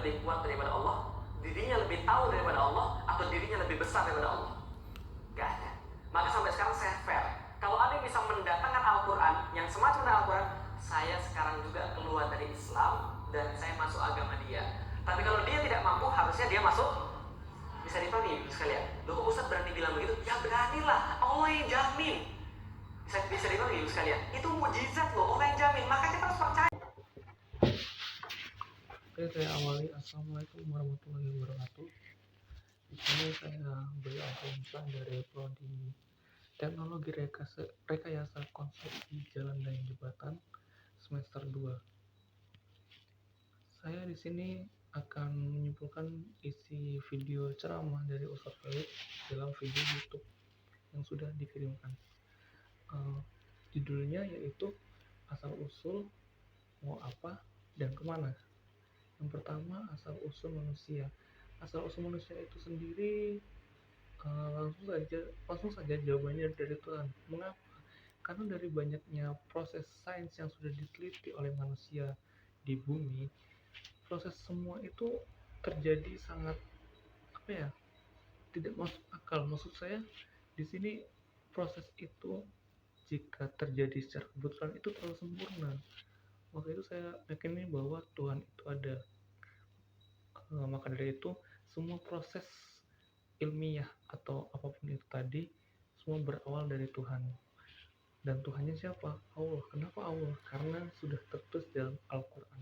lebih kuat daripada Allah, dirinya lebih tahu daripada Allah, atau dirinya lebih besar daripada Allah? Gak ada. Maka sampai sekarang saya fair. Kalau ada yang bisa mendatangkan Al-Quran yang semacam dengan Al-Quran, saya sekarang juga keluar dari Islam dan saya masuk agama dia. Tapi kalau dia tidak mampu, harusnya dia masuk. Bisa dipahami sekalian. Loh kok Ustaz berani bilang begitu? Ya beranilah, Allah yang jamin. Bisa dipahami sekalian. Itu mujizat loh, Allah yang jamin. Maka kita harus percaya. Oke, saya awali. Assalamualaikum warahmatullahi wabarakatuh. Di sini saya beri asumsi dari prodi Teknologi Rekayasa Konstruksi Jalan dan Jembatan semester 2. Saya di sini akan menyimpulkan isi video ceramah dari Ustadz Felix dalam video YouTube yang sudah dikirimkan. Judulnya yaitu Asal Usul Mau Apa dan Kemana. Yang pertama, asal usul manusia. Asal usul manusia itu sendiri langsung saja jawabannya dari Tuhan. Mengapa? Karena dari banyaknya proses sains yang sudah diteliti oleh manusia di bumi, proses semua itu terjadi sangat tidak masuk akal. Maksud saya di sini proses itu jika terjadi secara kebetulan itu terlalu sempurna. Maka itu saya yakini bahwa Tuhan itu ada. Maka dari itu semua proses ilmiah atau apapun itu tadi semua berawal dari Tuhan. Dan Tuhannya siapa? Allah. Kenapa Allah? Karena sudah tertulis dalam Al-Quran.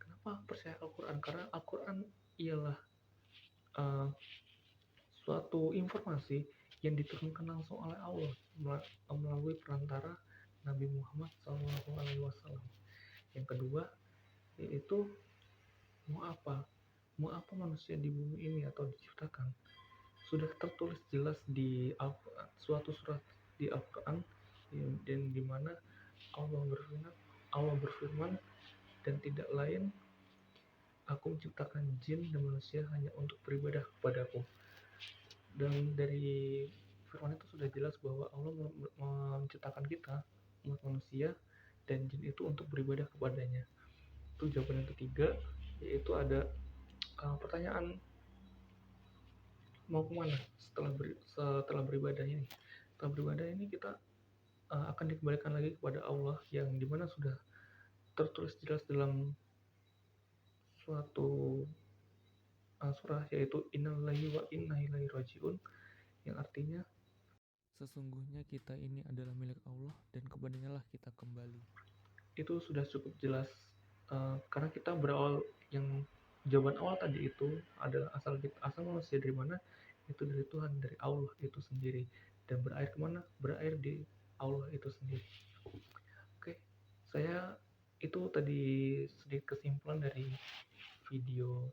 Kenapa percaya Al-Quran? Karena Al-Quran ialah suatu informasi yang diturunkan langsung oleh Allah melalui perantara Nabi Muhammad SAW. Yang kedua yaitu mau apa manusia di bumi ini atau diciptakan, sudah tertulis jelas di Al-Quran, suatu surat di Al-Quran, dan di mana Allah berfirman, dan tidak lain aku menciptakan jin dan manusia hanya untuk beribadah kepadaku. Dan dari firman itu sudah jelas bahwa Allah menciptakan kita, umat manusia, dan jin itu untuk beribadah kepadanya. Itu jawaban yang ketiga, yaitu ada pertanyaan mau kemana setelah beribadah ini. Setelah beribadah ini kita akan dikembalikan lagi kepada Allah, yang dimana sudah tertulis jelas dalam suatu surah, yaitu innalillahi wa inna ilaihi rajiun, yang artinya sesungguhnya kita ini adalah milik Allah dan kepadanya lah kita kembali. Itu sudah cukup jelas, karena kita berawal, yang jawaban awal tadi itu adalah asal manusia dari mana, itu dari Tuhan, dari Allah itu sendiri, dan berakhir kemana? Berakhir di Allah itu sendiri. Oke, saya itu tadi sedikit kesimpulan dari video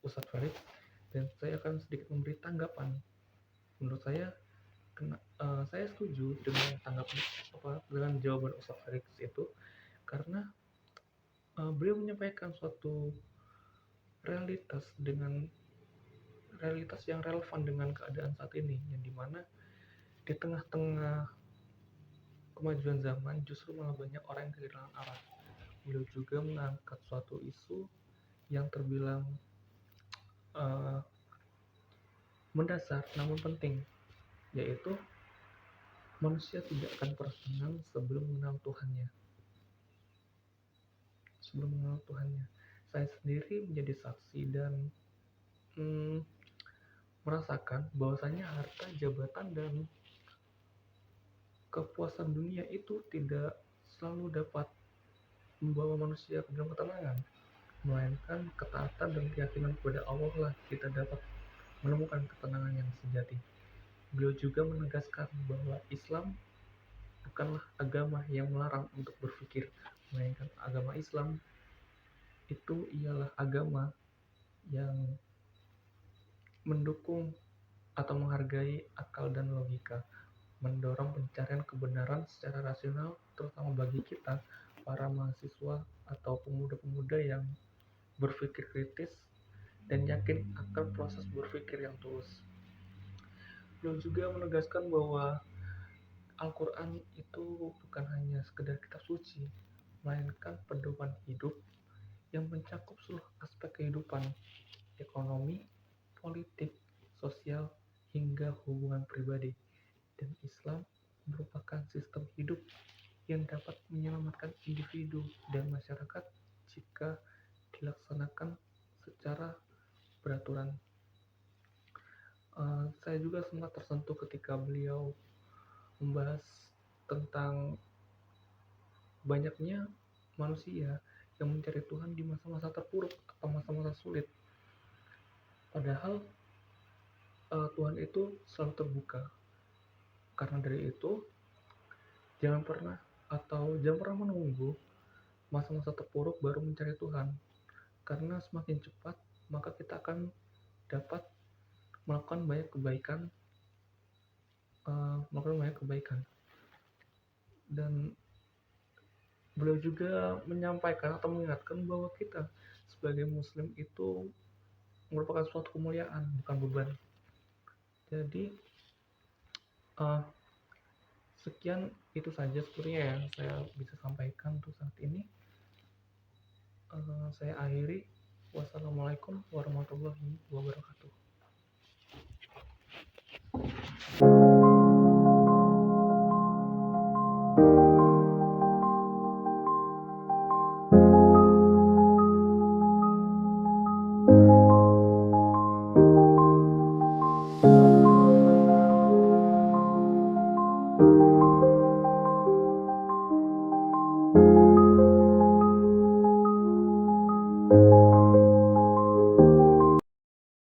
Ustadz Farid, dan saya akan sedikit memberi tanggapan. Menurut saya saya setuju dengan dengan jawaban Ustadz Farid itu, karena beliau menyampaikan suatu realitas yang relevan dengan keadaan saat ini, yang dimana di tengah-tengah kemajuan zaman justru malah banyak orang yang kehilangan arah. Beliau juga mengangkat suatu isu yang terbilang mendasar namun penting, yaitu manusia tidak akan pernah senang sebelum mengenal Tuhannya. Saya sendiri menjadi saksi dan merasakan bahwasanya harta, jabatan, dan kepuasan dunia itu tidak selalu dapat membawa manusia ke dalam ketenangan, melainkan ketaatan dan keyakinan kepada Allah lah kita dapat menemukan ketenangan yang sejati. Beliau juga menegaskan bahwa Islam bukanlah agama yang melarang untuk berpikir, melainkan agama Islam itu ialah agama yang mendukung atau menghargai akal dan logika, mendorong pencarian kebenaran secara rasional, terutama bagi kita para mahasiswa atau pemuda-pemuda yang berpikir kritis dan yakin akan proses berpikir yang tulus. Beliau juga menegaskan bahwa Al-Quran itu bukan hanya sekedar kitab suci, melainkan pedoman hidup yang mencakup seluruh aspek kehidupan, ekonomi, politik, sosial, hingga hubungan pribadi. Dan Islam merupakan sistem hidup yang dapat menyelamatkan individu dan masyarakat jika dilaksanakan secara beraturan. Saya juga sangat tersentuh ketika beliau membahas tentang banyaknya manusia yang mencari Tuhan di masa-masa terpuruk atau masa-masa sulit. Padahal Tuhan itu selalu terbuka. Karena dari itu, jangan pernah menunggu masa-masa terpuruk baru mencari Tuhan. Karena semakin cepat, maka kita akan dapat melakukan banyak kebaikan. Dan beliau juga menyampaikan atau mengingatkan bahwa kita sebagai muslim itu merupakan suatu kemuliaan, bukan beban. Jadi sekian itu saja sebenarnya yang saya bisa sampaikan untuk saat ini. Saya akhiri. Wassalamualaikum warahmatullahi wabarakatuh.